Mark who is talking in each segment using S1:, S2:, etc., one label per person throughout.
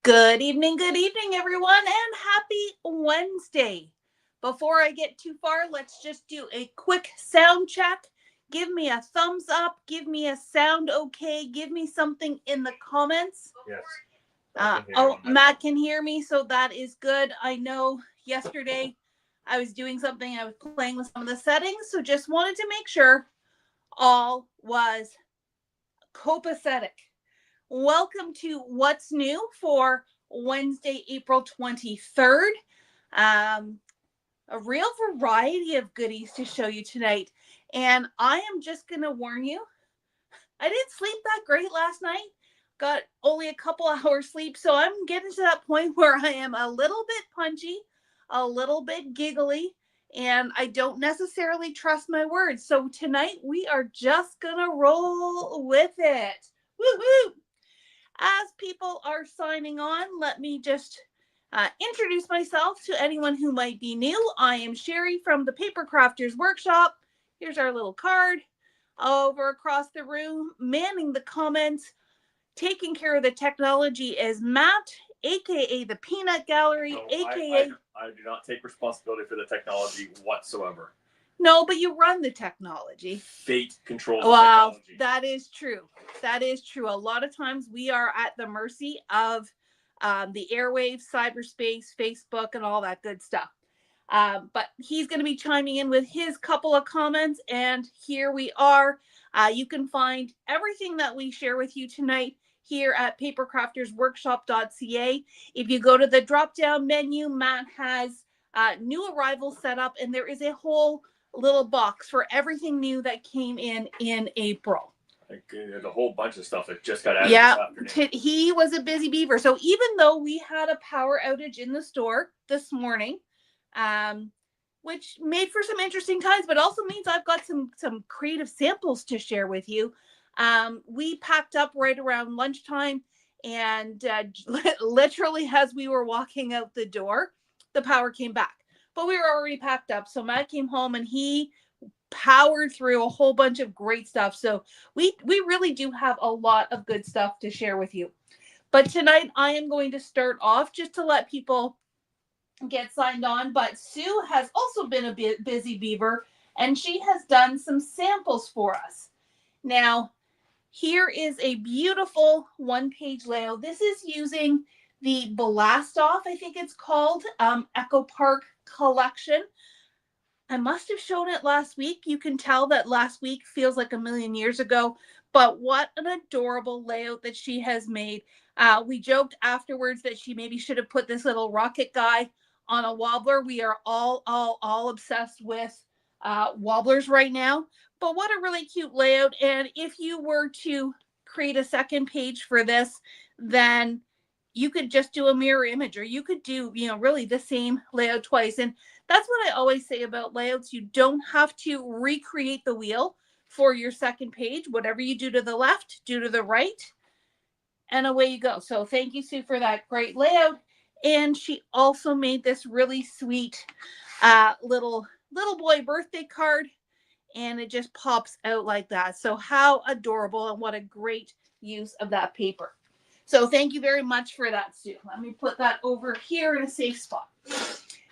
S1: Good evening, everyone, and happy Wednesday. Before I get too far, let's just do a quick sound check. Give me a thumbs up, give me a sound okay, give me something in the comments.
S2: Yes.
S1: Matt can hear me, so that is good. I know yesterday I was doing something, I was playing with some of the settings, so just wanted to make sure all was copacetic. Welcome to What's New for Wednesday, April 23rd. A real variety of goodies to show you tonight. And I am just going to warn you, I didn't sleep that great last night. Got only a couple hours sleep. So I'm getting to that point where I am a little bit punchy, a little bit giggly, and I don't necessarily trust my words. So tonight we are just going to roll with it. Woo-hoo! As people are signing on, let me just introduce myself to anyone who might be new. I am Sherry from the Paper Crafters Workshop. Here's our little card. Over across the room, manning the comments, taking care of the technology is Matt, aka the Peanut Gallery,
S2: No,
S1: aka...
S2: I do not take responsibility for the technology whatsoever.
S1: No, but you run the technology.
S2: Fate controls
S1: the
S2: technology.
S1: That is true. That is true. A lot of times we are at the mercy of the airwaves, cyberspace, Facebook, and all that good stuff. But he's going to be chiming in with his couple of comments, and here we are. You can find everything that we share with you tonight here at papercraftersworkshop.ca. If you go to the drop-down menu, Matt has new arrivals set up, and there is a whole little box for everything new that came in April.
S2: There's a whole bunch of stuff that just got added this afternoon.
S1: He was a busy beaver. So even though we had a power outage in the store this morning, which made for some interesting times, but also means I've got some creative samples to share with you. We packed up right around lunchtime, and literally as we were walking out the door, the power came back. But we were already packed up. So Matt came home and he powered through a whole bunch of great stuff. So we really do have a lot of good stuff to share with you. But tonight I am going to start off just to let people get signed on. But Sue has also been a bit busy beaver, and she has done some samples for us. Now, here is a beautiful one-page layout. This is using the Blast Off, I think it's called, Echo Park collection. I must have shown it last week. You can tell that last week feels like a million years ago, but what an adorable layout that she has made. We joked afterwards that she maybe should have put this little rocket guy on a wobbler. We are all obsessed with wobblers right now, but what a really cute layout. And if you were to create a second page for this, then you could just do a mirror image, or you could do, really the same layout twice. And that's what I always say about layouts. You don't have to recreate the wheel for your second page. Whatever you do to the left, do to the right, and away you go. So thank you, Sue, for that great layout. And she also made this really sweet little boy birthday card, and it just pops out like that. So how adorable, and what a great use of that paper. So thank you very much for that, Sue. Let me put that over here in a safe spot.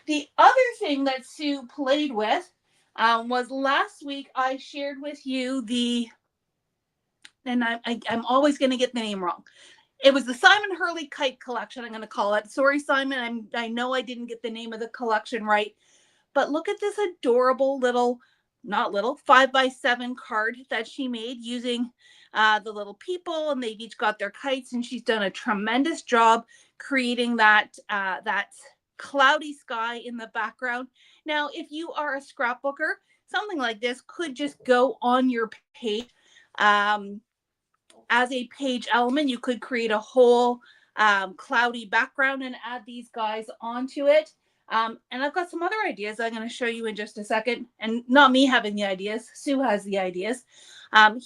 S1: The other thing that Sue played with was last week I shared with you and I'm always going to get the name wrong. It was the Simon Hurley Kite Collection, I'm going to call it. Sorry, Simon, I know I didn't get the name of the collection right. But look at this adorable little, 5x7 card that she made using the little people, and they've each got their kites, and she's done a tremendous job creating that cloudy sky in the background. Now, if you are a scrapbooker, something like this could just go on your page as a page element. You could create a whole cloudy background and add these guys onto it. And I've got some other ideas I'm going to show you in just a second. And not me having the ideas, Sue has the ideas.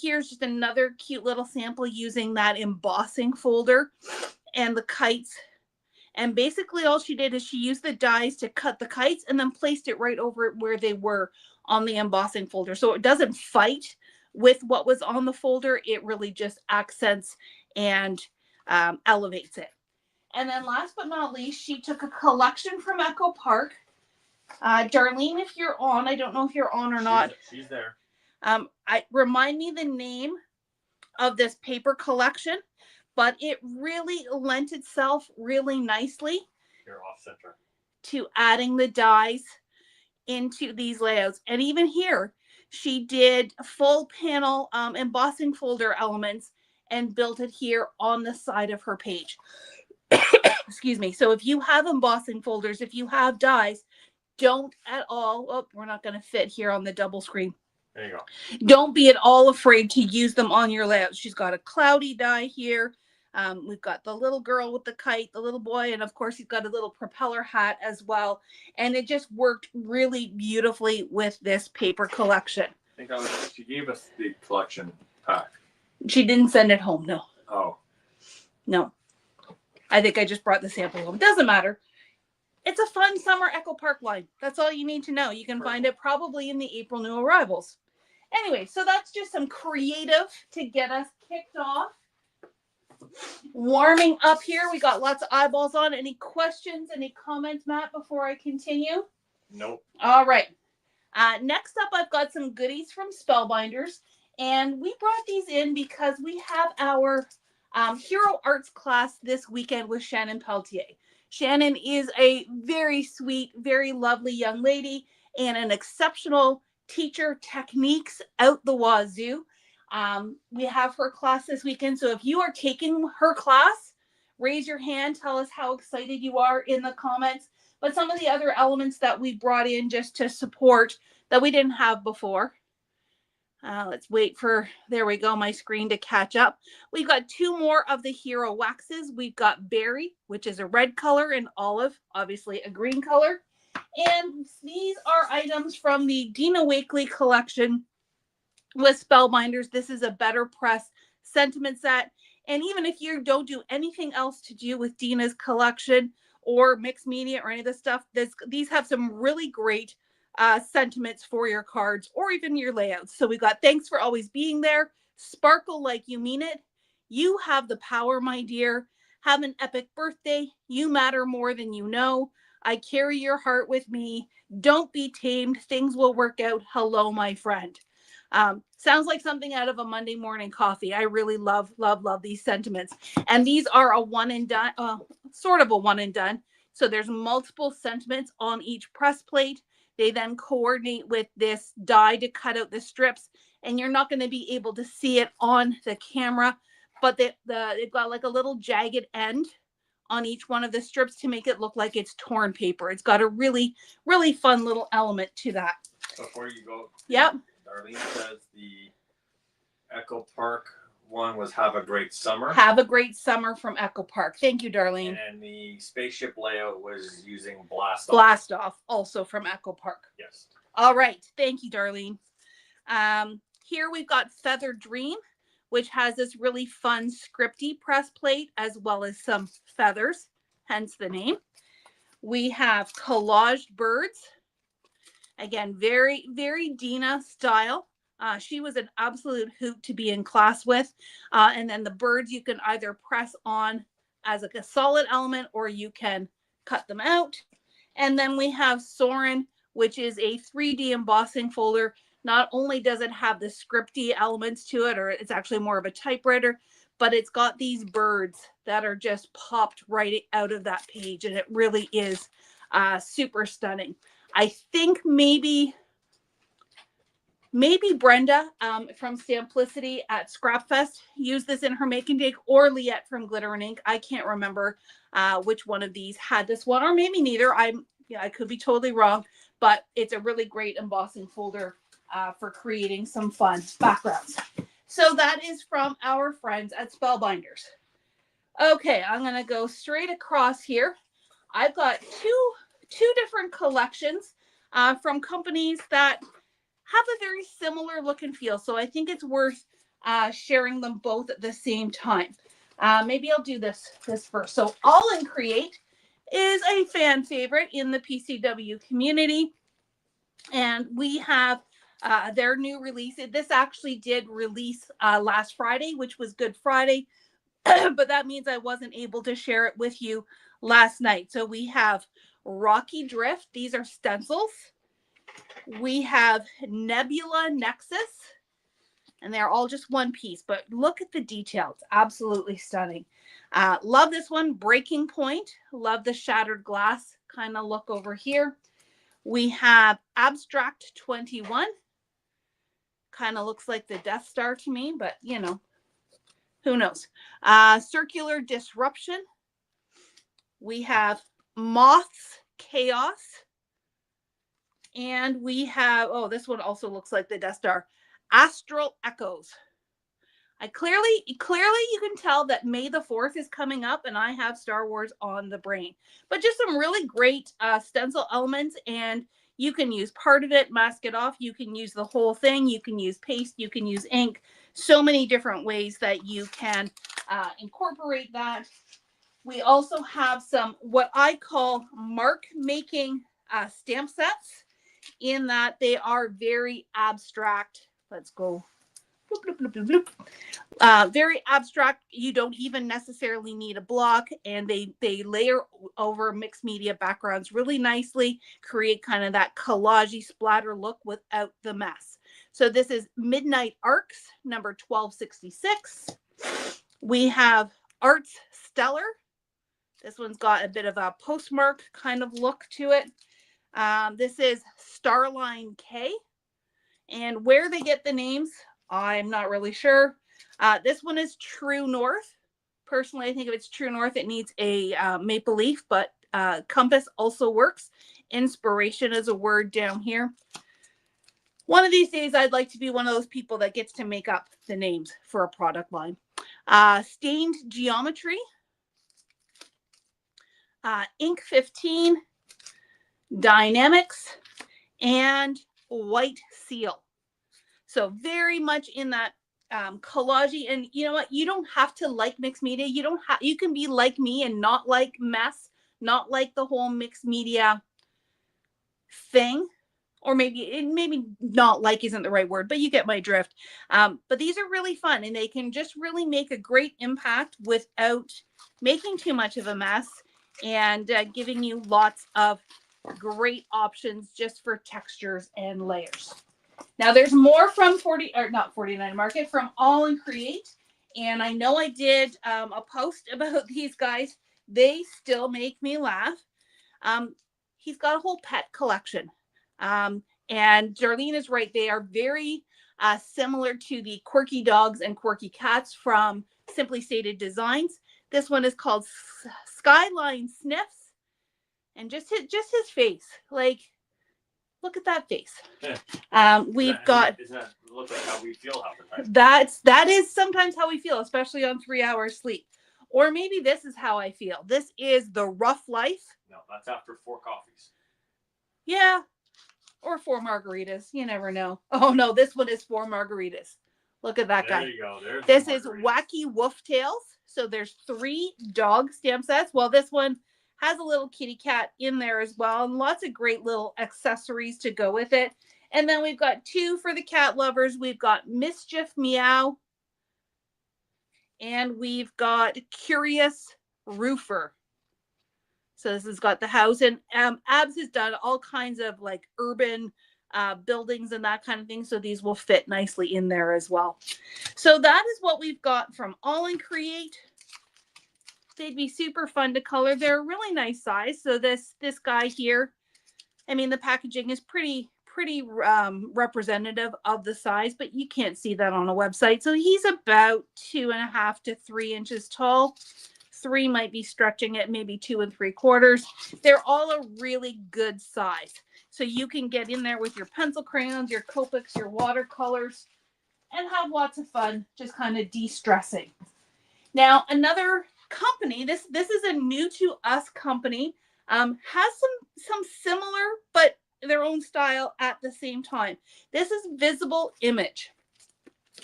S1: Here's just another cute little sample using that embossing folder and the kites. And basically all she did is she used the dies to cut the kites and then placed it right over where they were on the embossing folder. So it doesn't fight with what was on the folder. It really just accents and elevates it. And then last but not least, she took a collection from Echo Park. Darlene, if you're on, I don't know if you're on or not.
S2: She's there.
S1: Remind me the name of this paper collection, but it really lent itself really nicely.
S2: Here, off center.
S1: To adding the dies into these layouts. And even here, she did full panel embossing folder elements and built it here on the side of her page. Excuse me. So if you have embossing folders, if you have dies, don't at all, oh, we're not going to fit here on the double screen.
S2: There you go.
S1: Don't be at all afraid to use them on your layout. She's got a cloudy die here. We've got the little girl with the kite, the little boy, and of course he's got a little propeller hat as well. And it just worked really beautifully with this paper collection.
S2: I think she gave us the collection pack.
S1: She didn't send it home, no.
S2: Oh.
S1: No. I think I just brought the sample home. Doesn't matter. It's a fun summer Echo Park line. That's all you need to know. You can find it probably in the April new arrivals. Anyway, so that's just some creative to get us kicked off. Warming up here. We got lots of eyeballs on. Any questions, any comments, Matt, before I continue?
S2: Nope.
S1: All right. Next up, I've got some goodies from Spellbinders. And we brought these in because we have our Hero Arts class this weekend with Shannon Peltier. Shannon is a very sweet, very lovely young lady and an exceptional teacher, techniques out the wazoo. We have her class this weekend. So if you are taking her class, raise your hand. Tell us how excited you are in the comments. But some of the other elements that we brought in just to support that we didn't have before. Let's wait for, there we go, my screen to catch up. We've got two more of the Hero Waxes. We've got Berry, which is a red color, and Olive, obviously a green color. And these are items from the Dina Wakely collection with Spellbinders. This is a Better Press sentiment set. And even if you don't do anything else to do with Dina's collection or mixed media or any of this stuff, these have some really great sentiments for your cards or even your layouts. So we got thanks for always being there. Sparkle like you mean it. You have the power, my dear. Have an epic birthday. You matter more than you know. I carry your heart with me. Don't be tamed. Things will work out. Hello, my friend. Sounds like something out of a Monday morning coffee. I really love these sentiments. And these are a one and done, sort of a one and done. So there's multiple sentiments on each press plate. They then coordinate with this die to cut out the strips. And you're not going to be able to see it on the camera. But they've got like a little jagged end on each one of the strips to make it look like it's torn paper. It's got a really, really fun little element to that.
S2: Before you go,
S1: yep.
S2: Darlene says the Echo Park one was Have a Great Summer.
S1: Have a Great Summer from Echo Park. Thank you, Darlene.
S2: And the spaceship layout was using Blast Off.
S1: Blast Off, also from Echo Park.
S2: Yes.
S1: All right. Thank you, Darlene. Here we've got Feather Dream, which has this really fun scripty press plate as well as some feathers, hence the name. We have Collaged Birds. Again, very, very Dina style. She was an absolute hoot to be in class with. And then the birds you can either press on as a solid element or you can cut them out. And then we have Soren, which is a 3D embossing folder. Not only does it have the scripty elements to it, or it's actually more of a typewriter, but it's got these birds that are just popped right out of that page. And it really is super stunning. I think maybe Brenda from Simplicity at Scrapfest used this in her make and take, or Liette from Glitter and Ink. I can't remember which one of these had this one, or maybe neither. I could be totally wrong, but it's a really great embossing folder for creating some fun backgrounds. So that is from our friends at Spellbinders. Okay, I'm going to go straight across here. I've got two different collections from companies that have a very similar look and feel. So I think it's worth sharing them both at the same time. Maybe I'll do this first. So All in Create is a fan favorite in the PCW community. And we have their new release. This actually did release last Friday, which was Good Friday. but that means I wasn't able to share it with you last night. So we have Rocky Drift. These are stencils. We have Nebula Nexus, and they're all just one piece, but look at the detail. It's absolutely stunning. Love this one, Breaking Point. Love the shattered glass kind of look over here. We have Abstract 21. Kind of looks like the Death Star to me, but you know, who knows? Circular Disruption. We have Moth's Chaos. And we have, oh, this one also looks like the Death Star, Astral Echoes. Clearly you can tell that May the 4th is coming up and I have Star Wars on the brain. But just some really great stencil elements, and you can use part of it, mask it off. You can use the whole thing. You can use paste. You can use ink. So many different ways that you can incorporate that. We also have some what I call mark making stamp sets, in that they are very abstract. Let's go. Bloop, bloop, bloop, bloop. Very abstract. You don't even necessarily need a block, and they layer over mixed media backgrounds really nicely, create kind of that collagey splatter look without the mess. So this is Midnight Arcs number 1266. We have Arts Stellar. This one's got a bit of a postmark kind of look to it. This is Starline K, and where they get the names, I'm not really sure. This one is True North. Personally, I think if it's True North, it needs a maple leaf, but compass also works. Inspiration is a word down here. One of these days, I'd like to be one of those people that gets to make up the names for a product line. Stained Geometry. Ink 15. Dynamics. And White Seal. So very much in that collagey, and you know what? You don't have to like mixed media. You can be like me and not like mess, not like the whole mixed media thing, or maybe not like isn't the right word, but you get my drift. But these are really fun, and they can just really make a great impact without making too much of a mess, and giving you lots of great options just for textures and layers. Now there's more from 49 Market, from All and Create. And I know I did a post about these guys. They still make me laugh. He's got a whole pet collection. And Darlene is right. They are very similar to the Quirky Dogs and Quirky Cats from Simply Stated Designs. This one is called Skyline Sniffs. And just his face. Like, look at that face. Yeah. We've got. Isn't that look like how we feel half the time? That is sometimes how we feel, especially on 3 hours sleep. Or maybe this is how I feel. This is the rough life. No, that's after 4 coffees. Yeah, or 4 margaritas. You never know. Oh no, this one is 4 margaritas. Look at that guy. There you go. This is Wacky Wolf Tails. So there's 3 dog stamp sets. Well, this one has a little kitty cat in there as well, and lots of great little accessories to go with it. And then we've got 2 for the cat lovers. We've got Mischief Meow, and we've got Curious Roofer. So this has got the house, and Abs has done all kinds of like urban buildings and that kind of thing. So these will fit nicely in there as well. So that is what we've got from All and Create. They'd be super fun to color. They're a really nice size. So this guy here, I mean, the packaging is pretty representative of the size, but you can't see that on a website. So he's about 2.5 to 3 inches tall. 3 might be stretching it, maybe 2 3/4. They're all a really good size. So you can get in there with your pencil crayons, your Copics, your watercolors, and have lots of fun just kind of de-stressing. Now, another company, this is a new to us company, has some similar but their own style at the same time. This is Visible Image,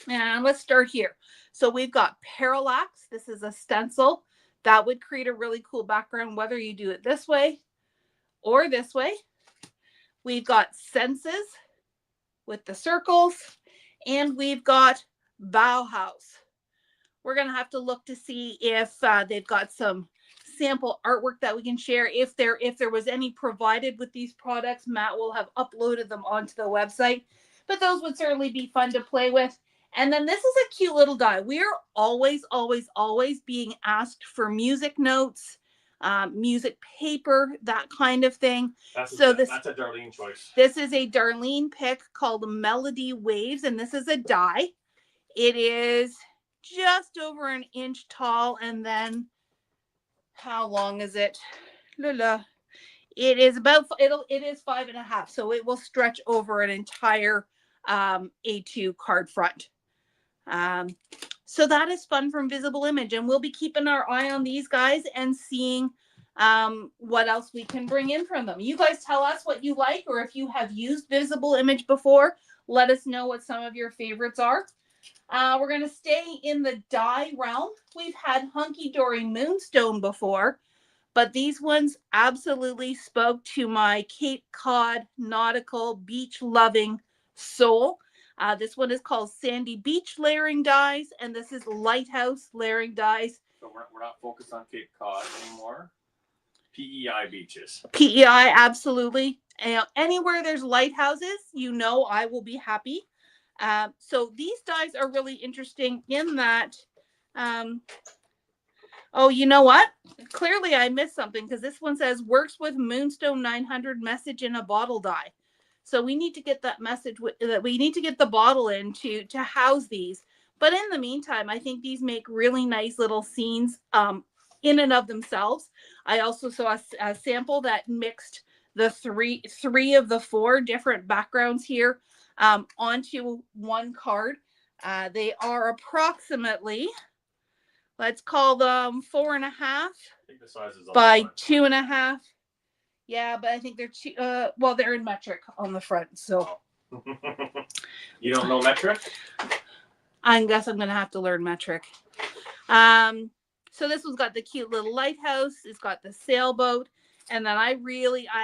S1: and let's start here. So we've got Parallax. This is a stencil that would create a really cool background whether you do it this way or this way. We've got Senses with the circles, and we've got Bauhaus We're going to have to look to see if they've got some sample artwork that we can share. If there was any provided with these products, Matt will have uploaded them onto the website. But those would certainly be fun to play with. And then this is a cute little die. We are always, always, always being asked for music notes, music paper, that kind of thing.
S2: That's a Darlene choice.
S1: This is a Darlene pick called Melody Waves, and this is a die. It is just over an inch tall, and then how long is it? It is about it is 5.5, so it will stretch over an entire A2 card front. So that is fun from Visible Image, and we'll be keeping our eye on these guys and seeing what else we can bring in from them. You guys tell us what you like, or if you have used Visible Image before, let us know what some of your favorites are. We're going to stay in the die realm. We've had Hunky Dory Moonstone before, but these ones absolutely spoke to my Cape Cod nautical beach loving soul. This one is called Sandy Beach Layering Dies, and this is Lighthouse Layering Dies.
S2: So we're not focused on Cape Cod anymore. PEI beaches.
S1: PEI, absolutely. Anywhere there's lighthouses, I will be happy. So these dies are really interesting in that, oh, you know what? Clearly I missed something, because this one says works with Moonstone 900 message in a bottle die. So we need to get that message, we need to get the bottle in to house these. But in the meantime, I think these make really nice little scenes in and of themselves. I also saw a sample that mixed the three of the 4 different backgrounds here onto one card. They are approximately, let's call them 4.5 by 2.5. Yeah, but I think they're two. Well, they're in metric on the front, so.
S2: You don't know metric?
S1: I guess I'm gonna have to learn metric. So this one's got the cute little lighthouse. It's got the sailboat, and then I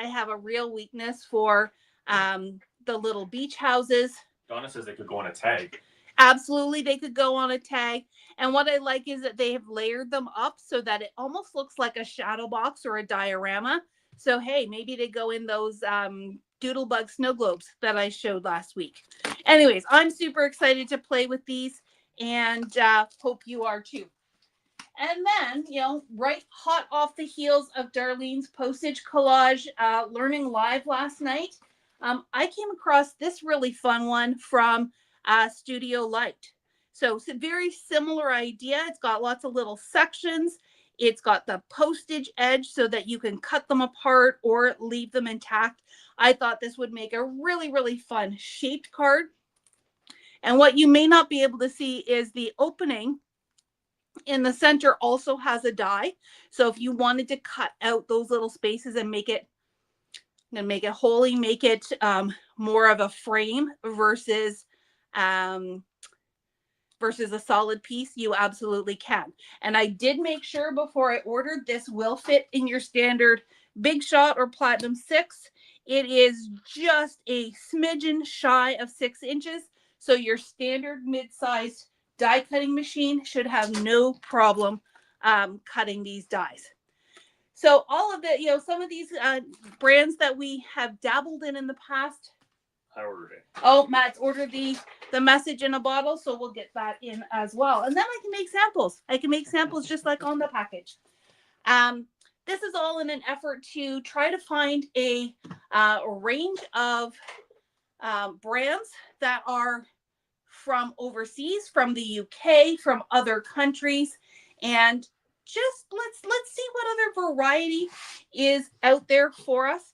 S1: have a real weakness for the little beach houses.
S2: Donna says they could go on a tag.
S1: Absolutely, they could go on a tag. And what I like is that they have layered them up so that it almost looks like a shadow box or a diorama. So, hey, maybe they go in those Doodlebug snow globes that I showed last week. Anyways, I'm super excited to play with these, and hope you are too. And then, right hot off the heels of Darlene's postage collage learning live last night, I came across this really fun one from Studio Light. So it's a very similar idea. It's got lots of little sections. It's got the postage edge so that you can cut them apart or leave them intact. I thought this would make a really, really fun shaped card. And what you may not be able to see is the opening in the center also has a die. So if you wanted to cut out those little spaces and make it wholly, make it more of a frame versus a solid piece, you absolutely can. And I did make sure before I ordered, this will fit in your standard Big Shot or Platinum 6. It is just a smidgen shy of 6 inches. So your standard mid-sized die cutting machine should have no problem cutting these dies. So all of the, some of these brands that we have dabbled in the past.
S2: I ordered it.
S1: Oh, Matt's ordered the message in a bottle, so we'll get that in as well. And then I can make samples. I can make samples just like on the package. This is all in an effort to try to find a range of brands that are from overseas, from the UK, from other countries, and just let's see what other variety is out there for us.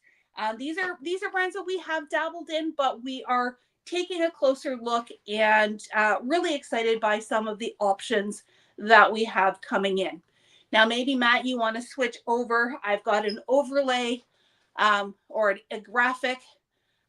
S1: These are brands that we have dabbled in, but we are taking a closer look and really excited by some of the options that we have coming in. Now, maybe, Matt, you want to switch over. I've got an overlay or a graphic.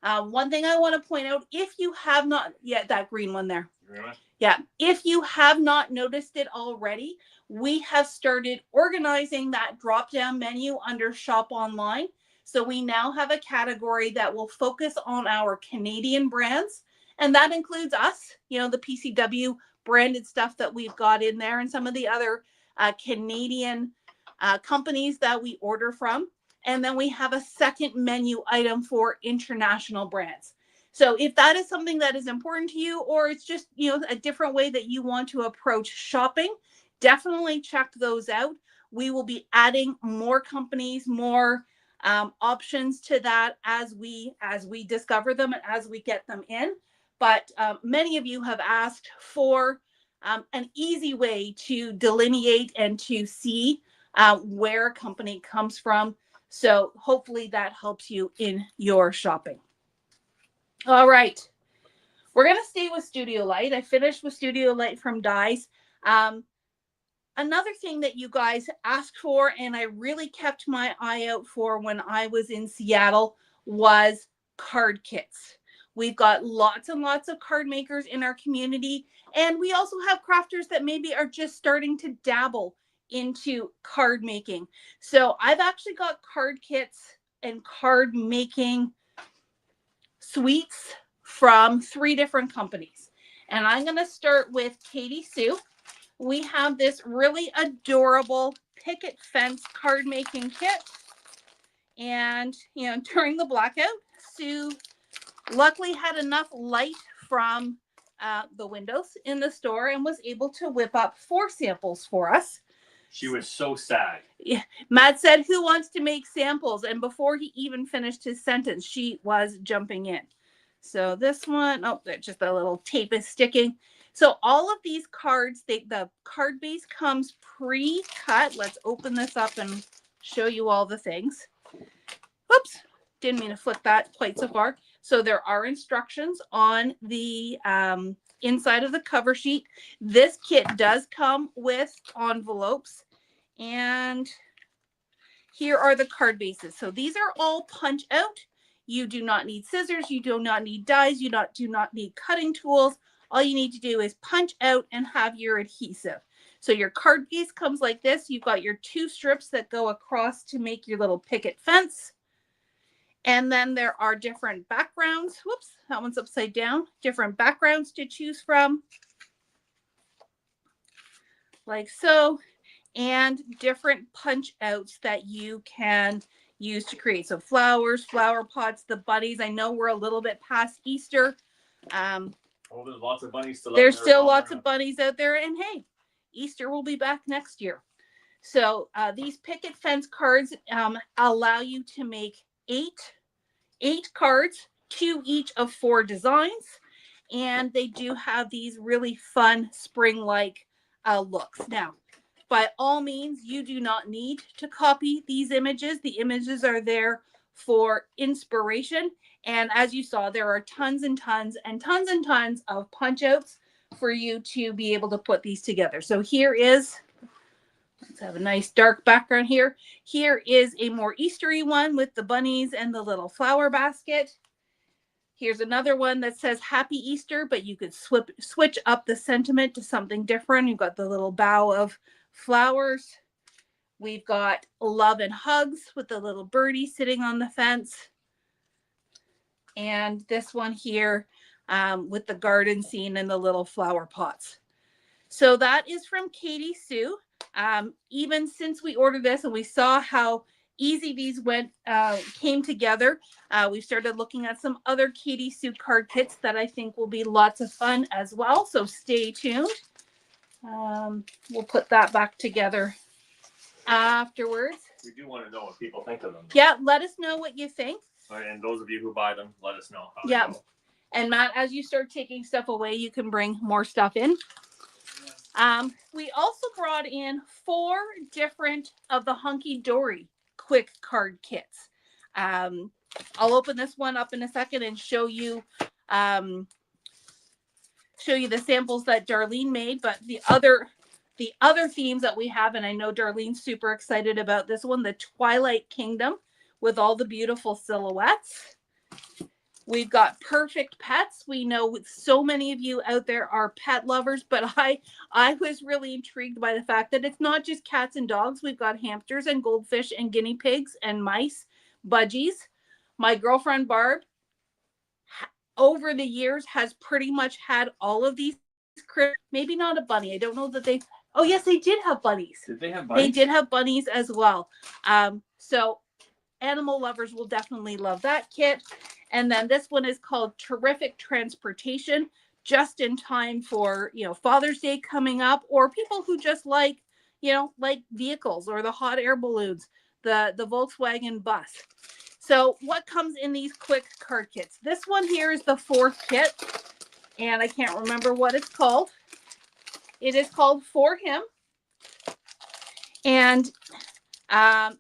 S1: One thing I want to point out, if you have not yet, that green one there.
S2: Really?
S1: Yeah. If you have not noticed it already, we have started organizing that drop-down menu under Shop Online. So we now have a category that will focus on our Canadian brands. And that includes us, the PCW branded stuff that we've got in there, and some of the other Canadian companies that we order from. And then we have a second menu item for international brands. So if that is something that is important to you, or it's just, you know, a different way that you want to approach shopping, definitely check those out. We will be adding more companies, more options to that as we discover them and as we get them in. But many of you have asked for an easy way to delineate and to see where a company comes from. So hopefully that helps you in your shopping. All right. We're going to stay with Studio Light. I finished with Studio Light from Dyes. Another thing that you guys asked for, and I really kept my eye out for when I was in Seattle, was card kits. We've got lots and lots of card makers in our community, and we also have crafters that maybe are just starting to dabble into card making. So I've actually got card kits and card making suites from 3 different companies. And I'm going to start with Katie Sue. We have this really adorable picket fence card making kit. And, you know, during the blackout, Sue luckily had enough light from the windows in the store and was able to whip up 4 samples for us.
S2: She was so sad.
S1: Yeah. Matt said, "Who wants to make samples?" And before he even finished his sentence, she was jumping in. So this one, oh, just a little tape is sticking. So all of these cards, the card base comes pre-cut. Let's open this up and show you all the things. Whoops, didn't mean to flip that quite so far. So there are instructions on the inside of the cover sheet. This kit does come with envelopes, and here are the card bases. So these are all punch out. You do not need scissors. You do not need dies. You do not need cutting tools. All you need to do is punch out and have your adhesive. So your card base comes like this. You've got your 2 strips that go across to make your little picket fence. And then there are different backgrounds. Whoops, that one's upside down. Different backgrounds to choose from, like so. And different punch outs that you can use to create. So flowers, flower pots, the bunnies. I know we're a little bit past Easter.
S2: There's lots of bunnies still out
S1: There's
S2: there.
S1: still lots of bunnies out there. And hey, Easter will be back next year. So these picket fence cards allow you to make 8 cards, 2 each of 4 designs. And they do have these really fun spring-like looks. Now, by all means, you do not need to copy these images. The images are there for inspiration. And as you saw, there are tons and tons and tons and tons of punch outs for you to be able to put these together. So here is, let's have a nice dark background here. Here is a more Eastery one with the bunnies and the little flower basket. Here's another one that says Happy Easter, but you could switch up the sentiment to something different. You've got the little bough of flowers. We've got Love and Hugs with the little birdie sitting on the fence. And this one here with the garden scene and the little flower pots. So that is from Katie Sue. Even since we ordered this and we saw how easy these came together, we started looking at some other Katie Sue card kits that I think will be lots of fun as well. So stay tuned. We'll put that back together afterwards.
S2: We do want to know what people think of them.
S1: Yeah, let us know what you think.
S2: And those of you who buy them, let us know.
S1: Yeah. And Matt, as you start taking stuff away, you can bring more stuff in. We also brought in 4 different of the Hunky Dory quick card kits. I'll open this one up in a second and show you the samples that Darlene made, but the other themes that we have, and I know Darlene's super excited about this one, the Twilight Kingdom with all the beautiful silhouettes. We've got Perfect Pets. We know so many of you out there are pet lovers, but I was really intrigued by the fact that it's not just cats and dogs. We've got hamsters and goldfish and guinea pigs and mice, budgies. My girlfriend Barb, over the years, has pretty much had all of these maybe not a bunny. I don't know that they. Oh yes, they did have bunnies.
S2: Did they have bunnies?
S1: They did have bunnies as well. So animal lovers will definitely love that kit. And then this one is called Terrific Transportation, just in time for, Father's Day coming up, or people who just like, like vehicles or the hot air balloons, the Volkswagen bus. So what comes in these quick card kits? This one here is the fourth kit, and I can't remember what it's called. It is called For Him. And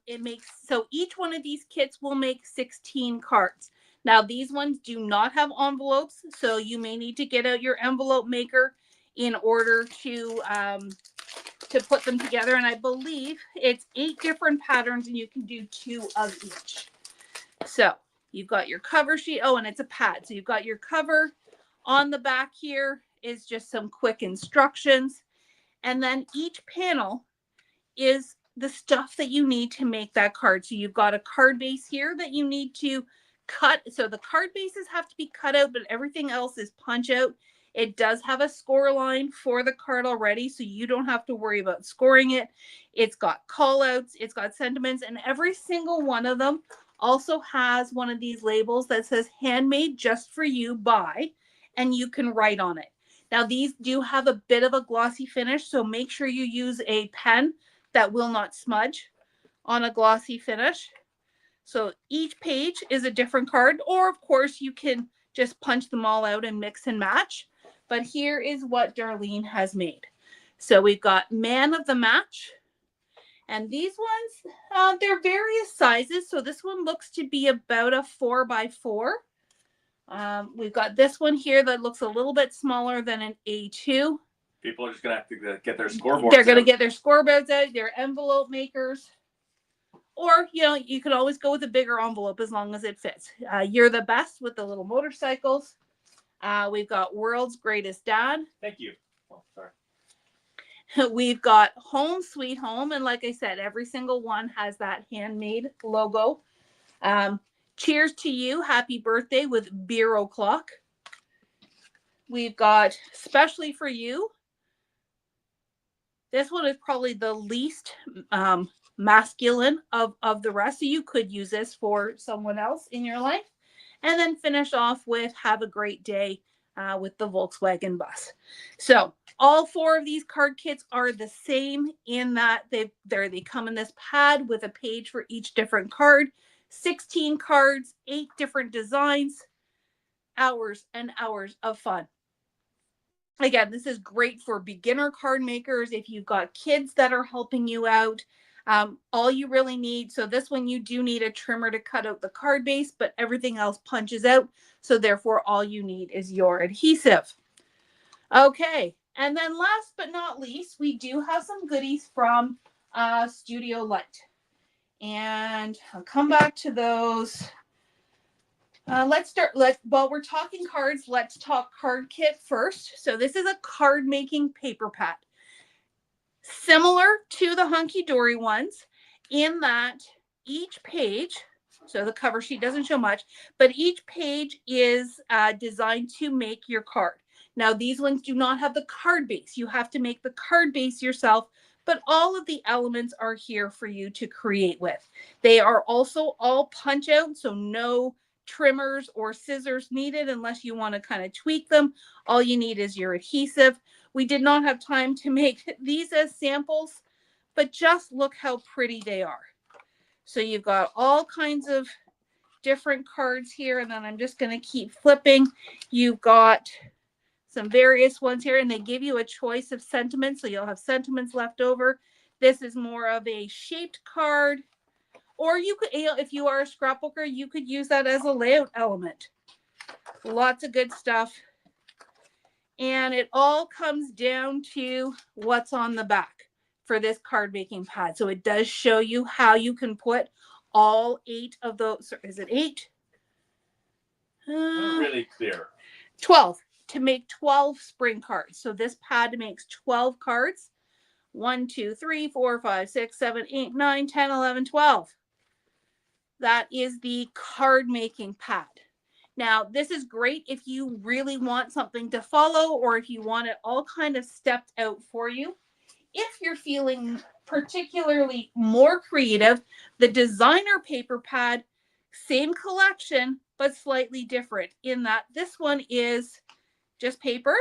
S1: it makes, so each one of these kits will make 16 cards. Now these ones do not have envelopes, so you may need to get out your envelope maker in order to put them together. And I believe it's 8 different patterns, and you can do 2 of each. So you've got your cover sheet. Oh, and it's a pad. So you've got your cover. On the back here is just some quick instructions. And then each panel is the stuff that you need to make that card. So you've got a card base here that you need to cut. So the card bases have to be cut out, but everything else is punch out. It does have a score line for the card already, so you don't have to worry about scoring it. It's got call outs, it's got sentiments, and every single one of them also has one of these labels that says handmade just for you by, and you can write on it. Now these do have a bit of a glossy finish, so make sure you use a pen that will not smudge on a glossy finish. So each page is a different card, or of course you can just punch them all out and mix and match. But here is what Darlene has made. So we've got Man of the Match. And these ones, they're various sizes. So this one looks to be about a 4x4. We've got this one here that looks a little bit smaller than an A2.
S2: People are just going to have to get their scoreboards
S1: They're going to get their scoreboards out, their envelope makers. Or, you can always go with a bigger envelope as long as it fits. You're the Best with the little motorcycles. We've got World's Greatest Dad.
S2: Thank you. Oh, sorry.
S1: We've got Home Sweet Home. And like I said, every single one has that handmade logo. Cheers to You, Happy Birthday with Beer O'Clock. We've got Especially for You. This one is probably the least masculine of the rest. So you could use this for someone else in your life. And then finish off with Have a Great Day with the Volkswagen bus. So all 4 of these card kits are the same in that they come in this pad with a page for each different card. 16 cards, 8 different designs, hours and hours of fun. Again, this is great for beginner card makers. If you've got kids that are helping you out, all you really need, so this one you do need a trimmer to cut out the card base, but everything else punches out. So therefore, all you need is your adhesive. Okay, and then last but not least, we do have some goodies from Studio Light. And I'll come back to those. While we're talking cards, let's talk card kit first. So this is a card making paper pad. Similar to the Hunky Dory ones in that each page, so the cover sheet doesn't show much, but each page is designed to make your card. Now these ones do not have the card base. You have to make the card base yourself, but all of the elements are here for you to create with. They are also all punch out, so no trimmers or scissors needed unless you want to kind of tweak them. All you need is your adhesive. We did not have time to make these as samples, but just look how pretty they are. So you've got all kinds of different cards here, and then I'm just going to keep flipping. You've got some various ones here, and they give you a choice of sentiments, so you'll have sentiments left over. This is more of a shaped card, or you could, if you are a scrapbooker, you could use that as a layout element. Lots of good stuff. And it all comes down to what's on the back for this card making pad. So it does show you how you can put all 8 of those. Is it 8?
S2: Not really clear.
S1: 12. To make 12 spring cards. So this pad makes 12 cards. 1, 2, 3, 4, 5, 6, 7, 8, 9, 10, 11, 12. That is the card making pad. Now, this is great if you really want something to follow or if you want it all kind of stepped out for you. If you're feeling particularly more creative, the designer paper pad, same collection, but slightly different in that this one is just paper.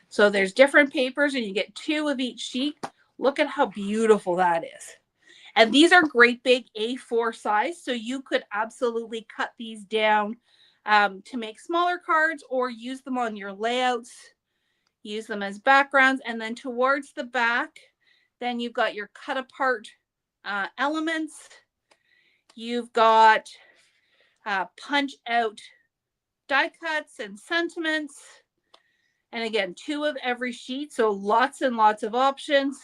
S1: So there's different papers and you get 2 of each sheet. Look at how beautiful that is. And these are great big A4 size, so you could absolutely cut these down to make smaller cards or use them on your layouts, use them as backgrounds. And then towards the back, then you've got your cut apart elements. You've got punch out die cuts and sentiments. And again, 2 of every sheet, so lots and lots of options.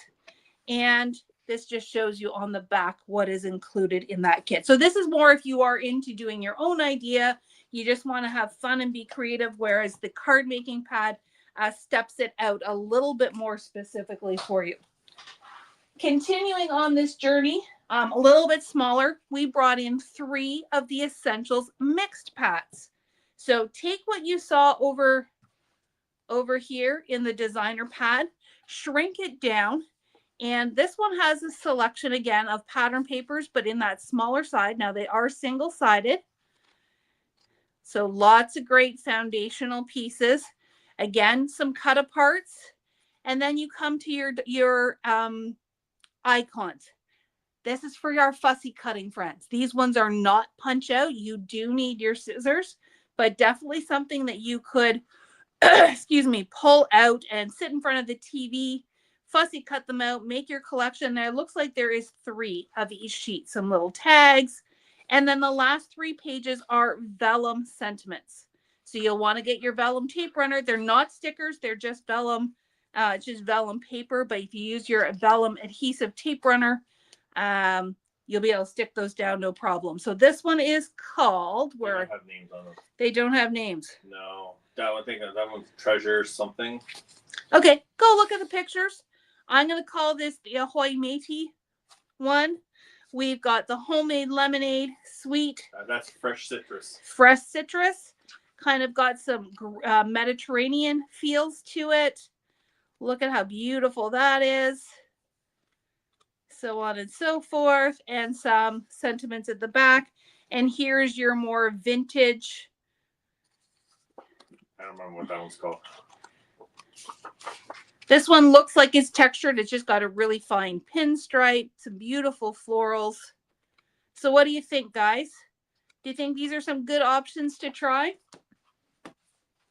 S1: And this just shows you on the back what is included in that kit. So this is more if you are into doing your own idea, you just want to have fun and be creative, whereas the card making pad steps it out a little bit more specifically for you. Continuing on this journey, a little bit smaller, we brought in 3 of the Essentials mixed pads. So take what you saw over here in the designer pad, shrink it down. And this one has a selection again of pattern papers, but in that smaller side. Now they are single-sided. So lots of great foundational pieces. Again, some cut aparts. And then you come to your icons. This is for our fussy cutting friends. These ones are not punch out. You do need your scissors, but definitely something that you could, excuse me, pull out and sit in front of the TV, fussy cut them out, make your collection. There looks like there is 3 of each sheet, some little tags. And then the last 3 pages are vellum sentiments. So you'll want to get your vellum tape runner. They're not stickers, they're just vellum, paper. But if you use your vellum adhesive tape runner, you'll be able to stick those down no problem. So this one is called, where
S2: they don't have names on them.
S1: They don't have names.
S2: No, that one's Treasure something.
S1: Okay, go look at the pictures. I'm going to call this the Ahoy Matey one. We've got the homemade lemonade, sweet.
S2: That's fresh citrus.
S1: Fresh citrus. Kind of got some Mediterranean feels to it. Look at how beautiful that is. So on and so forth. And some sentiments at the back. And here's your more vintage.
S2: I don't remember what that one's called.
S1: This one looks like it's textured. It's just got a really fine pinstripe, some beautiful florals. So what do you think, guys? Do you think these are some good options to try?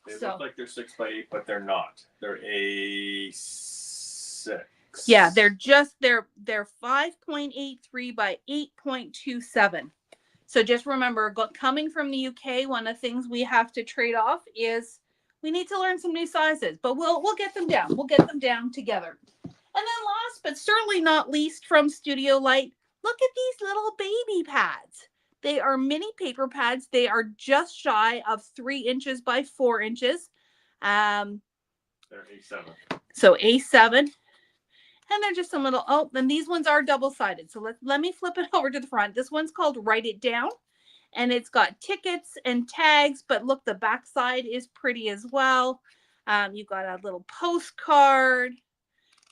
S2: They look like they're 6x8, but they're not. They're A6.
S1: Yeah, they're 5.83 by 8.27. So just remember, coming from the UK, one of the things we have to trade off is we need to learn some new sizes, but we'll get them down. We'll get them down together. And then last, but certainly not least, from Studio Light, look at these little baby pads. They are mini paper pads. They are just shy of 3 inches by 4 inches.
S2: They're A7.
S1: So A7. And they're just a little, then these ones are double-sided. So let me flip it over to the front. This one's called Write It Down. And it's got tickets and tags, but look, the back side is pretty as well. You've got a little postcard.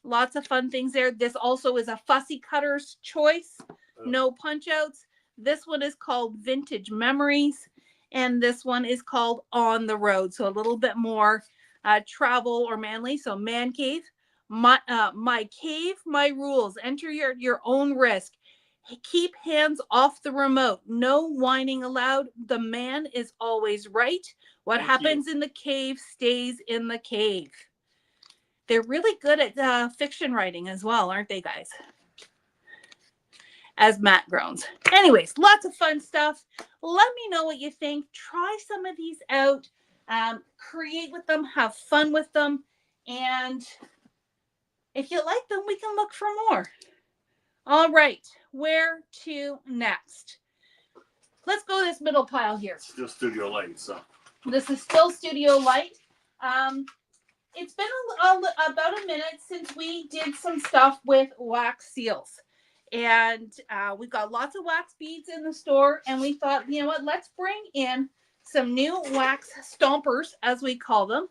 S1: Lots of fun things there. This also is a fussy cutter's choice. No punch outs. This one is called Vintage Memories. And this one is called On the Road. So a little bit more travel or manly. So Man Cave. My cave, my rules. Enter your own risk. Keep hands off the remote. No whining allowed. The man is always right. What happens in the cave stays in the cave. They're really good at fiction writing as well, aren't they, guys? As Matt groans. Anyways, lots of fun stuff. Let me know what you think. Try some of these out. Create with them. Have fun with them. And if you like them, we can look for more. All right, where to next? Let's go this middle pile here.
S2: Still Studio Light, so.
S1: This is still Studio Light. It's been about a minute since we did some stuff with wax seals. And we've got lots of wax beads in the store. And we thought, you know what, let's bring in some new wax stompers, as we call them,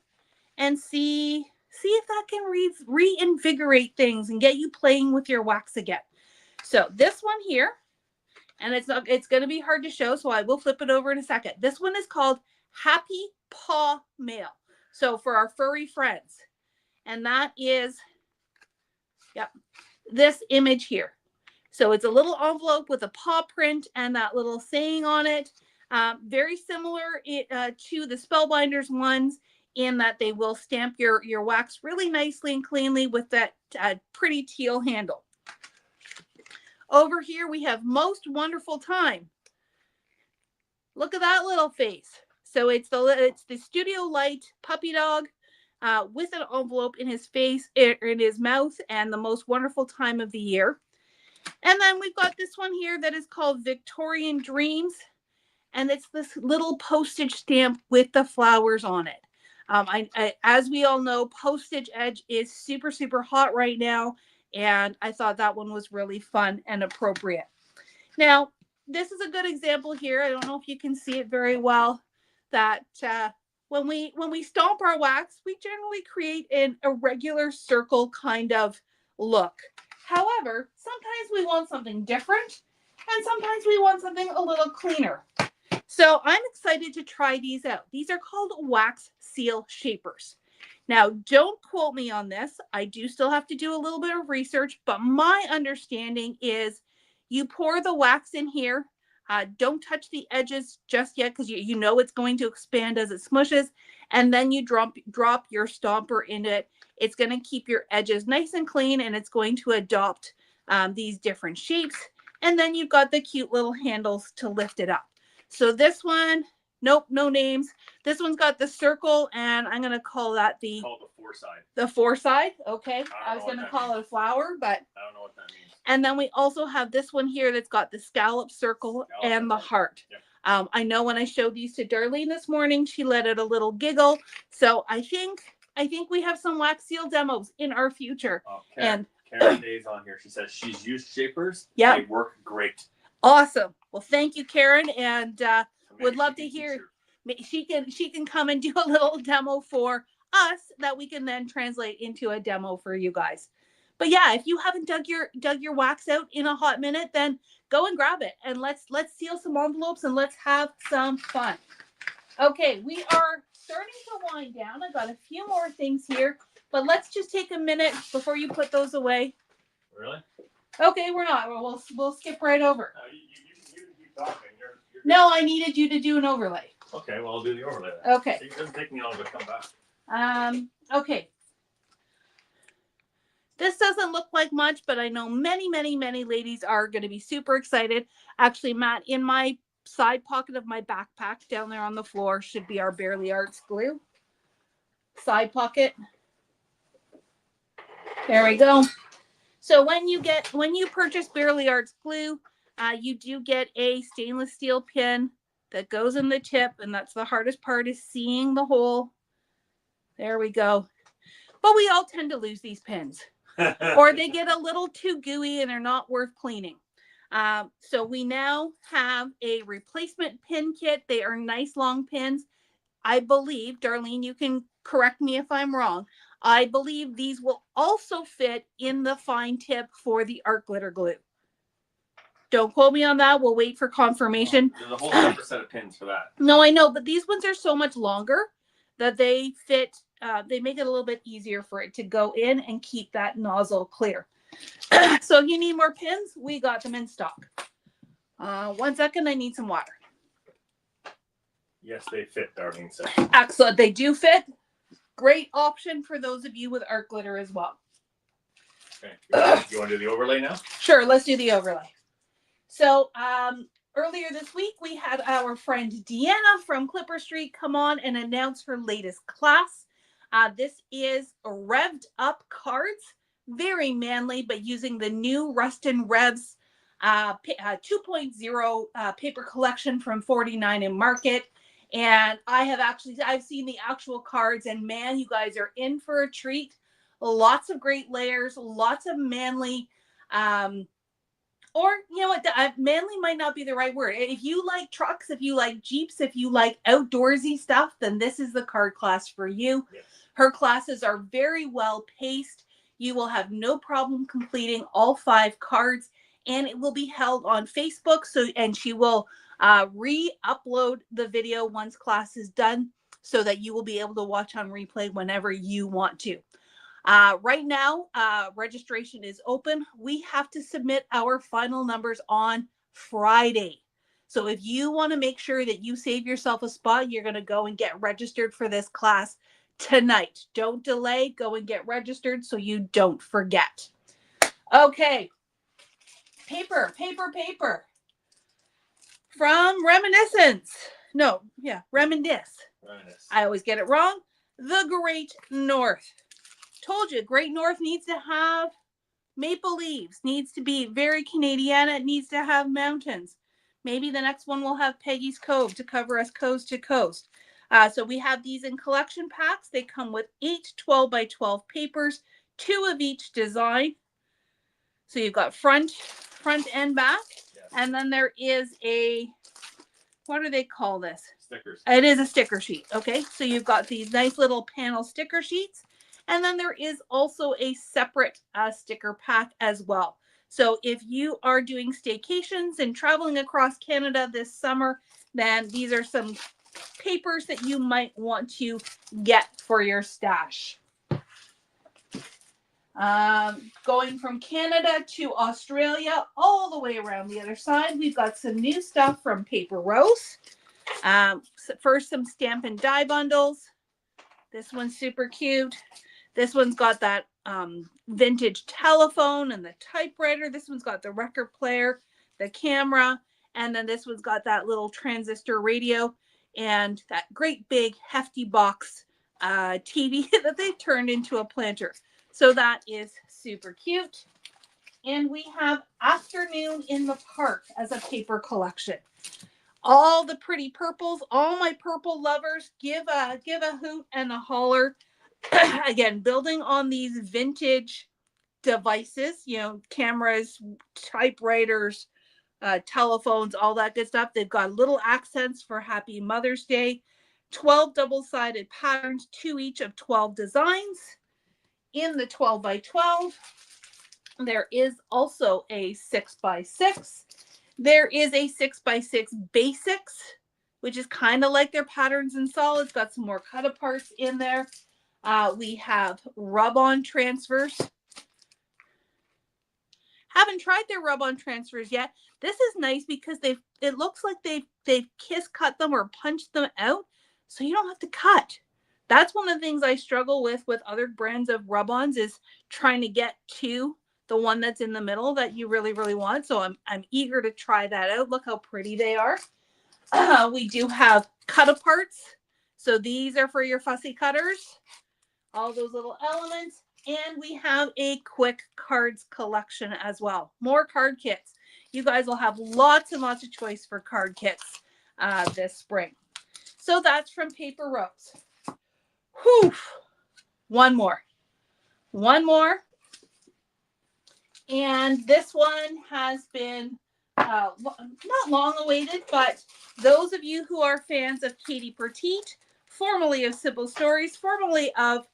S1: and see if that can reinvigorate things and get you playing with your wax again. So this one here, and it's going to be hard to show, so I will flip it over in a second. This one is called Happy Paw Mail. So for our furry friends. And that is, yep, this image here. So it's a little envelope with a paw print and that little saying on it. Very similar to the Spellbinders ones in that they will stamp your wax really nicely and cleanly with that pretty teal handle. Over here we have Most Wonderful Time. Look at that little face. So it's the Studio Light puppy dog with an envelope in his face, in his mouth, and the most wonderful time of the year. And then we've got this one here that is called Victorian Dreams. And it's this little postage stamp with the flowers on it. As we all know, postage edge is super, super hot right now. And I thought that one was really fun and appropriate. Now, this is a good example here. I don't know if you can see it very well. That when we stomp our wax, we generally create an irregular circle kind of look. However, sometimes we want something different, and sometimes we want something a little cleaner. So I'm excited to try these out. These are called wax seal shapers. Now, don't quote me on this. I do still have to do a little bit of research, but my understanding is you pour the wax in here. Don't touch the edges just yet because you know it's going to expand as it smushes. And then you drop your stomper in it. It's going to keep your edges nice and clean, and it's going to adopt these different shapes. And then you've got the cute little handles to lift it up. So this one, nope, no names. This one's got the circle, and I'm going to call that the
S2: four side.
S1: The four side, okay. I was going to call it a flower, but
S2: I don't know what that means.
S1: And then we also have this one here that's got the scallop circle and the heart. Yep. I know when I showed these to Darlene this morning, she let out a little giggle. So I think we have some wax seal demos in our future.
S2: Oh, Karen Day's on here. She says she's used shapers.
S1: Yeah,
S2: they work great.
S1: Awesome. Well, thank you, Karen, and would love to hear. She can come and do a little demo for us that we can then translate into a demo for you guys. But yeah, if you haven't dug your wax out in a hot minute, then go and grab it and let's seal some envelopes and let's have some fun. Okay, we are starting to wind down. I've got a few more things here, but let's just take a minute before you put those away.
S2: Really?
S1: Okay, we're not. We'll skip right over.
S2: You keep talking. You're
S1: no, I needed you to do an overlay.
S2: Okay, well, I'll do the overlay then.
S1: Okay.
S2: It doesn't take me long to come back.
S1: Okay. This doesn't look like much, but I know many, many, many ladies are going to be super excited. Actually, Matt, in my side pocket of my backpack down there on the floor should be our Barely Arts glue. Side pocket. There we go. So when you purchase Barely Arts glue, you do get a stainless steel pin that goes in the tip, and that's the hardest part, is seeing the hole. There we go. But we all tend to lose these pins. Or they get a little too gooey and they're not worth cleaning. So we now have a replacement pin kit. They are nice long pins. I believe, Darlene, you can correct me if I'm wrong. I believe these will also fit in the fine tip for the art glitter glue. Don't quote me on that. We'll wait for confirmation.
S2: There's a whole separate set of pins for that.
S1: No, I know, but these ones are so much longer that they fit. They make it a little bit easier for it to go in and keep that nozzle clear. So if you need more pins, we got them in stock. 1 second, I need some water.
S2: Yes, they fit, Darlene said.
S1: Excellent. They do fit. Great option for those of you with art glitter as well.
S2: Okay. You want to do the overlay now?
S1: Sure, let's do the overlay. So earlier this week, we had our friend Deanna from Clipper Street come on and announce her latest class. This is revved up cards, very manly, but using the new Rustin Revs 2.0 paper collection from 49 in Market. And I've seen the actual cards, and man, you guys are in for a treat. Lots of great layers, lots of manly Or, you know what, manly might not be the right word. If you like trucks, if you like Jeeps, if you like outdoorsy stuff, then this is the card class for you.
S2: Yes.
S1: Her classes are very well paced. You will have no problem completing all 5 cards, and it will be held on Facebook. And she will re-upload the video once class is done so that you will be able to watch on replay whenever you want to. Right now, registration is open. We have to submit our final numbers on Friday. So if you want to make sure that you save yourself a spot, you're going to go and get registered for this class tonight. Don't delay. Go and get registered so you don't forget. Okay. Paper. From Reminiscence. No, yeah, Reminisce. I always get it wrong. The Great North. Told you, Great North needs to have maple leaves, needs to be very Canadian, it needs to have mountains. Maybe the next one will have Peggy's Cove to cover us coast to coast. So we have these in collection packs. They come with 8 12 by 12 papers, 2 of each design. So you've got front and back. Yes. And then there is a, what do they call this?
S2: Stickers.
S1: It is a sticker sheet. Okay, so you've got these nice little panel sticker sheets. And then there is also a separate sticker pack as well. So if you are doing staycations and traveling across Canada this summer, then these are some papers that you might want to get for your stash. Going from Canada to Australia, all the way around the other side, we've got some new stuff from Paper Rose. First, some stamp and die bundles. This one's super cute. This one's got that vintage telephone and the typewriter. This one's got the record player, the camera, and then this one's got that little transistor radio and that great big hefty box TV that they've turned into a planter. So that is super cute. And we have Afternoon in the Park as a paper collection. All the pretty purples, all my purple lovers, give a hoot and a holler. Again, building on these vintage devices, you know, cameras, typewriters, telephones, all that good stuff. They've got little accents for Happy Mother's Day, 12 double-sided patterns, 2 each of 12 designs. In the 12 by 12, there is also a 6 by 6. There is a 6 by 6 basics, which is kind of like their patterns and solids. Got some more cut aparts in there. We have rub-on transfers. Haven't tried their rub-on transfers yet. This is nice because it looks like they've kiss cut them or punched them out, so you don't have to cut. That's one of the things I struggle with other brands of rub-ons is trying to get to the one that's in the middle that you really, really want. So I'm eager to try that out. Look how pretty they are. We do have cut aparts. So these are for your fussy cutters. All those little elements. And we have a quick cards collection as well. More card kits. You guys will have lots and lots of choice for card kits this spring. So that's from Paper Rose. Whew. One more. And this one has been not long awaited, but those of you who are fans of Katie Petite, formerly of Simple Stories, formerly of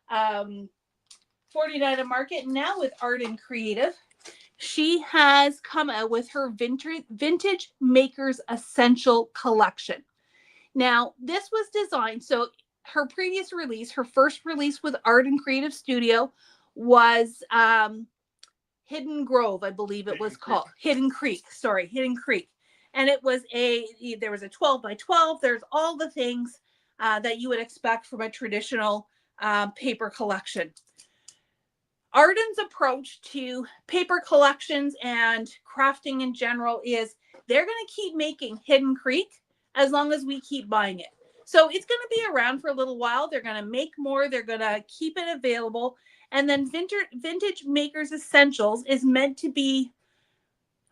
S1: 49 Market, now with Art and Creative, she has come out with her Vintage Makers Essential Collection. Now, this was designed, so her previous release, her first release with Art and Creative Studio was Hidden Grove, I believe it was called. Hidden Creek. And it was there was a 12 by 12. There's all the things that you would expect from a traditional paper collection. Arden's approach to paper collections and crafting in general is they're going to keep making Hidden Creek as long as we keep buying it. So it's going to be around for a little while. They're going to make more. They're going to keep it available. And then Vintage Makers Essentials is meant to be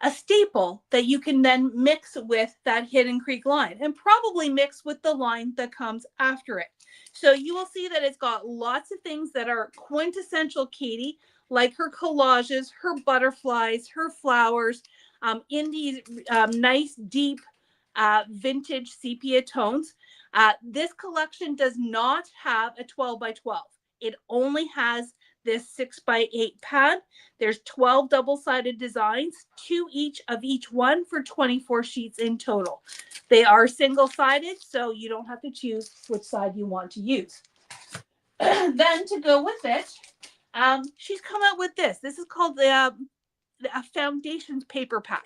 S1: a staple that you can then mix with that Hidden Creek line and probably mix with the line that comes after it. So you will see that it's got lots of things that are quintessential Katie, like her collages, her butterflies, her flowers, in these nice, deep, vintage sepia tones. This collection does not have a 12 by 12. It only has this 6 by 8 pad. There's 12 double-sided designs, 2 each of each one for 24 sheets in total. They are single-sided, so you don't have to choose which side you want to use. Then to go with it, she's come out with this. This is called the Foundations paper pack.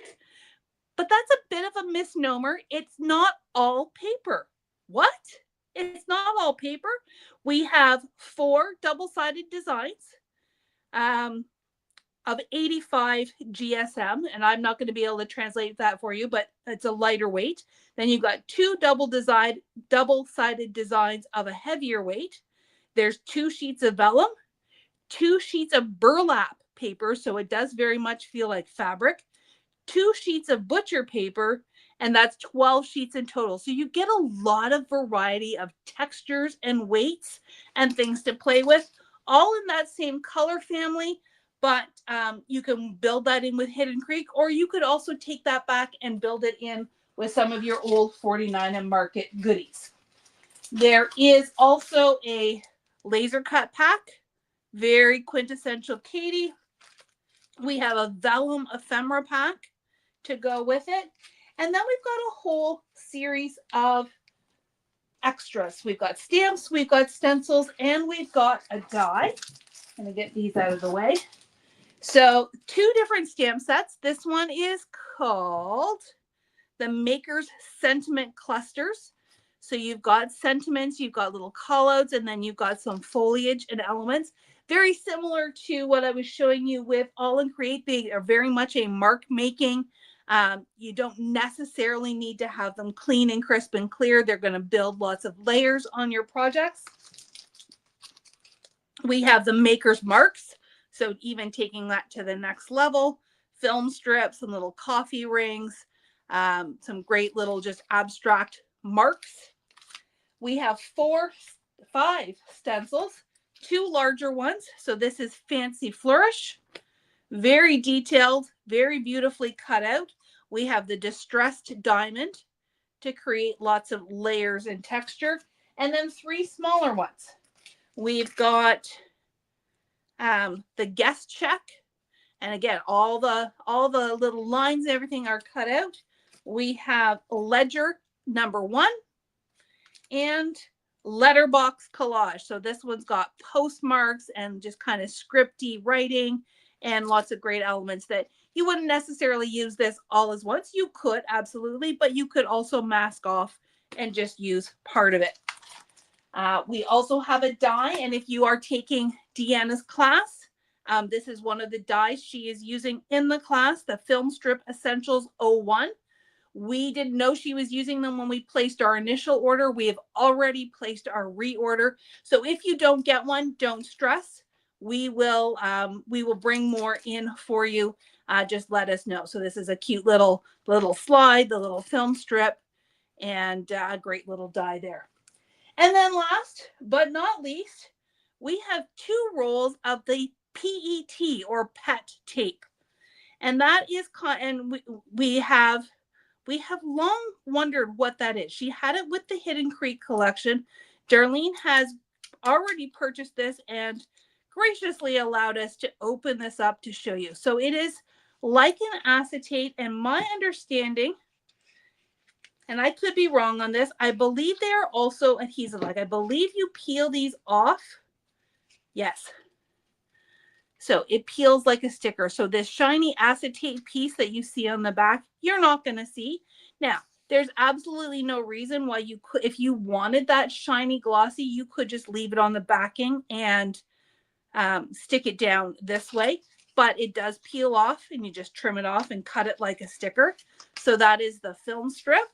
S1: But that's a bit of a misnomer. It's not all paper. What? It's not all paper. We have 4 double-sided designs of 85 GSM, and I'm not going to be able to translate that for you, but it's a lighter weight. Then you've got 2 double-sided designs of a heavier weight. There's 2 sheets of vellum, 2 sheets of burlap paper, so it does very much feel like fabric, 2 sheets of butcher paper, and that's 12 sheets in total. So you get a lot of variety of textures and weights and things to play with, all in that same color family. But you can build that in with Hidden Creek, or you could also take that back and build it in with some of your old 49 and Market goodies. There is also a laser cut pack, very quintessential Katie. We have a vellum ephemera pack to go with it. And then we've got a whole series of extras. We've got stamps, we've got stencils, and we've got a die. I'm going to get these out of the way. So 2 different stamp sets. This one is called the Maker's Sentiment Clusters. So you've got sentiments, you've got little callouts, and then you've got some foliage and elements. Very similar to what I was showing you with All and Create. They are very much a mark making. You don't necessarily need to have them clean and crisp and clear. They're going to build lots of layers on your projects. We have the Maker's Marks. So even taking that to the next level, film strips, some little coffee rings, some great little just abstract marks. We have 5 stencils, 2 larger ones. So this is Fancy Flourish, very detailed, very beautifully cut out. We have the Distressed Diamond to create lots of layers and texture, and then 3 smaller ones. We've got the Guest Check, and again, all the little lines, everything are cut out. We have Ledger number 1 and Letterbox Collage. So this one's got postmarks and just kind of scripty writing and lots of great elements that you wouldn't necessarily use this all as once. You could, absolutely, but you could also mask off and just use part of it. We also have a die, and if you are taking Deanna's class, this is one of the dies she is using in the class, the Film Strip Essentials 01. We didn't know she was using them when we placed our initial order. We have already placed our reorder. So if you don't get one, don't stress. We will bring more in for you. Just let us know. So this is a cute little slide, the little film strip, and a great little die there. And then last but not least, we have 2 rolls of the PET or PET tape. And that is, and we have long wondered what that is. She had it with the Hidden Creek collection. Darlene has already purchased this and graciously allowed us to open this up to show you. So it is like an acetate, and my understanding, and I could be wrong on this, I believe they are also adhesive. Like, I believe you peel these off. Yes. So it peels like a sticker. So this shiny acetate piece that you see on the back, you're not going to see. Now, there's absolutely no reason why you could, if you wanted that shiny glossy, you could just leave it on the backing and stick it down this way. But it does peel off, and you just trim it off and cut it like a sticker. So that is the film strip.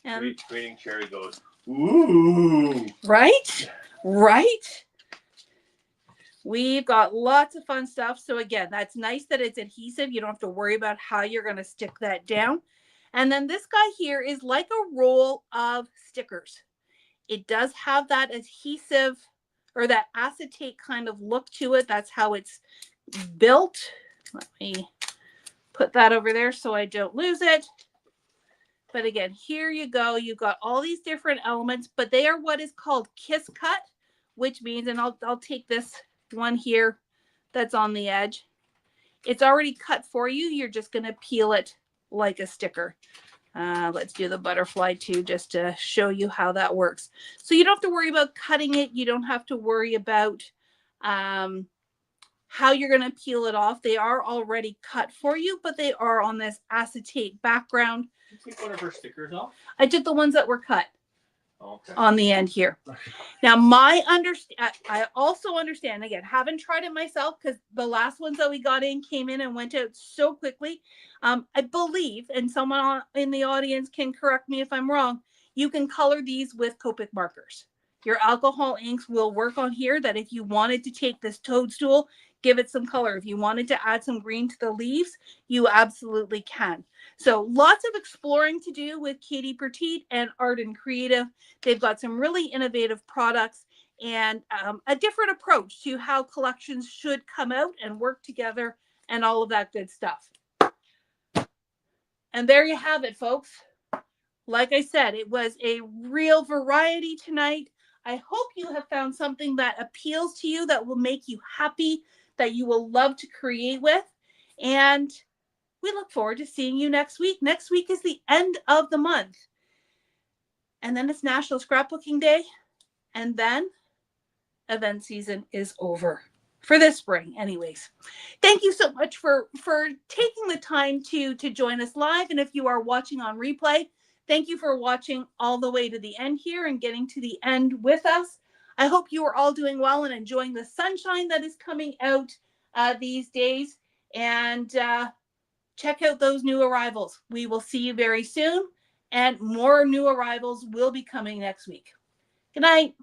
S1: And
S2: Trading Cherry goes, ooh.
S1: Right? We've got lots of fun stuff. So again, that's nice that it's adhesive. You don't have to worry about how you're going to stick that down. And then this guy here is like a roll of stickers. It does have that adhesive or that acetate kind of look to it. That's how it's built. Let me put that over there so I don't lose it. But again, here you go. You've got all these different elements, but they are what is called kiss cut, which means, and I'll take this one here that's on the edge. It's already cut for you. You're just going to peel it like a sticker. Let's do the butterfly too, just to show you how that works. So you don't have to worry about cutting it. You don't have to worry about how you're going to peel it off. They are already cut for you, but they are on this acetate background.
S2: Did you take one of her stickers off?
S1: I did the ones that were cut.
S2: Okay.
S1: On the end here. Now, I also understand, again, haven't tried it myself because the last ones that we got in came in and went out so quickly. I believe, and someone in the audience can correct me if I'm wrong, you can color these with Copic markers. Your alcohol inks will work on here, that if you wanted to take this toadstool, give it some color. If you wanted to add some green to the leaves, you absolutely can. So lots of exploring to do with Katie Petite and Art and Creative. They've got some really innovative products and a different approach to how collections should come out and work together and all of that good stuff. And there you have it, folks. Like I said, it was a real variety tonight. I hope you have found something that appeals to you, that will make you happy, that you will love to create with. And we look forward to seeing you next week. Next week is the end of the month. And then it's National Scrapbooking Day. And then event season is over for this spring anyways. Thank you so much for taking the time to join us live. And if you are watching on replay, thank you for watching all the way to the end here and getting to the end with us. I hope you are all doing well and enjoying the sunshine that is coming out these days. And check out those new arrivals. We will see you very soon. And more new arrivals will be coming next week. Good night.